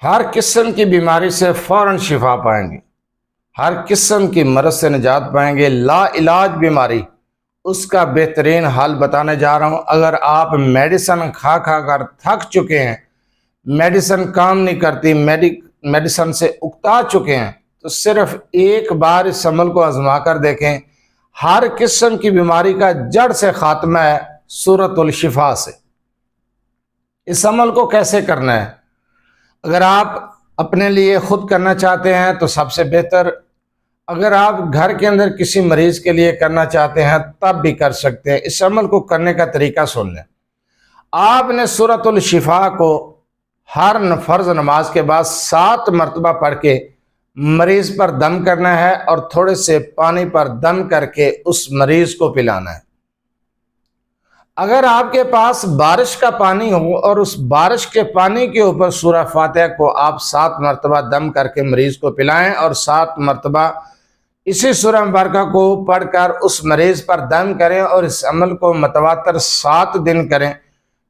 ہر قسم کی بیماری سے فوراً شفا پائیں گے، ہر قسم کی مرض سے نجات پائیں گے۔ لا علاج بیماری، اس کا بہترین حل بتانے جا رہا ہوں۔ اگر آپ میڈیسن کھا کھا کر تھک چکے ہیں، میڈیسن کام نہیں کرتی، میڈیسن سے اکتا چکے ہیں، تو صرف ایک بار اس عمل کو آزما کر دیکھیں۔ ہر قسم کی بیماری کا جڑ سے خاتمہ ہے سورۃ الشفا سے۔ اس عمل کو کیسے کرنا ہے؟ اگر آپ اپنے لیے خود کرنا چاہتے ہیں تو سب سے بہتر، اگر آپ گھر کے اندر کسی مریض کے لیے کرنا چاہتے ہیں تب بھی کر سکتے ہیں۔ اس عمل کو کرنے کا طریقہ سن لیں۔ آپ نے سورۃ الشفا کو ہر فرض نماز کے بعد 7 مرتبہ پڑھ کے مریض پر دم کرنا ہے اور تھوڑے سے پانی پر دم کر کے اس مریض کو پلانا ہے۔ اگر آپ کے پاس بارش کا پانی ہو اور اس بارش کے پانی کے اوپر سورہ فاتحہ کو آپ 7 مرتبہ دم کر کے مریض کو پلائیں اور 7 مرتبہ اسی سورہ مبارکہ کو پڑھ کر اس مریض پر دم کریں اور اس عمل کو متواتر 7 دن کریں،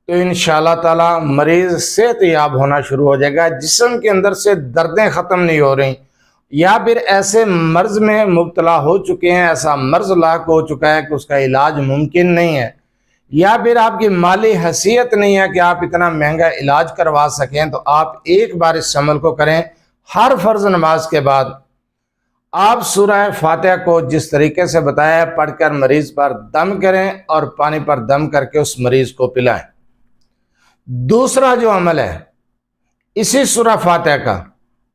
تو انشاءاللہ تعالی مریض صحت یاب ہونا شروع ہو جائے گا۔ جسم کے اندر سے دردیں ختم نہیں ہو رہی، یا پھر ایسے مرض میں مبتلا ہو چکے ہیں، ایسا مرض لاحق ہو چکا ہے کہ اس کا علاج ممکن نہیں ہے، یا پھر آپ کی مالی حیثیت نہیں ہے کہ آپ اتنا مہنگا علاج کروا سکیں، تو آپ ایک بار اس عمل کو کریں۔ ہر فرض نماز کے بعد آپ سورہ فاتحہ کو جس طریقے سے بتایا ہے پڑھ کر مریض پر دم کریں اور پانی پر دم کر کے اس مریض کو پلائیں۔ دوسرا جو عمل ہے اسی سورہ فاتحہ کا،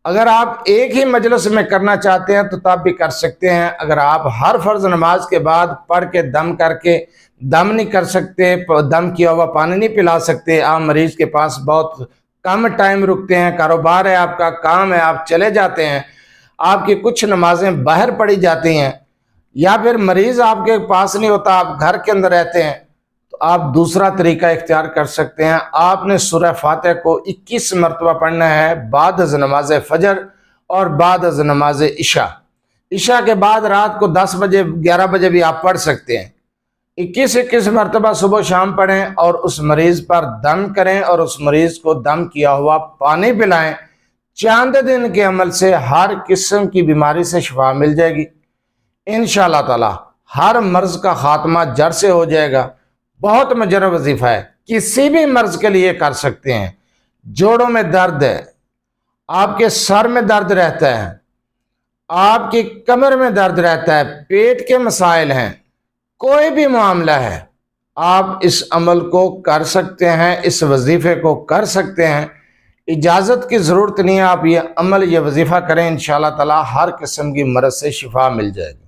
اگر آپ ایک ہی مجلس میں کرنا چاہتے ہیں تو تب بھی کر سکتے ہیں۔ اگر آپ ہر فرض نماز کے بعد پڑھ کے دم کر کے دم نہیں کر سکتے، دم کیا ہوا پانی نہیں پلا سکتے، آپ مریض کے پاس بہت کم ٹائم رکتے ہیں، کاروبار ہے آپ کا، کام ہے، آپ چلے جاتے ہیں، آپ کی کچھ نمازیں باہر پڑھی جاتی ہیں، یا پھر مریض آپ کے پاس نہیں ہوتا، آپ گھر کے اندر رہتے ہیں، تو آپ دوسرا طریقہ اختیار کر سکتے ہیں۔ آپ نے سورہ فاتحہ کو 21 مرتبہ پڑھنا ہے بعد از نماز فجر اور بعد از نماز عشاء۔ عشاء کے بعد رات کو 10 بجے 11 بجے بھی آپ پڑھ سکتے ہیں۔ 21 مرتبہ صبح شام پڑھیں اور اس مریض پر دم کریں اور اس مریض کو دم کیا ہوا پانی پلائیں۔ چاند دن کے عمل سے ہر قسم کی بیماری سے شفا مل جائے گی انشاءاللہ تعالی۔ ہر مرض کا خاتمہ جڑ سے ہو جائے گا۔ بہت مجرب وظیفہ ہے، کسی بھی مرض کے لیے کر سکتے ہیں۔ جوڑوں میں درد ہے، آپ کے سر میں درد رہتا ہے، آپ کی کمر میں درد رہتا ہے، پیٹ کے مسائل ہیں، کوئی بھی معاملہ ہے، آپ اس عمل کو کر سکتے ہیں، اس وظیفے کو کر سکتے ہیں۔ اجازت کی ضرورت نہیں ہے، آپ یہ عمل یہ وظیفہ کریں، انشاءاللہ تعالی ہر قسم کی مرض سے شفا مل جائے گی۔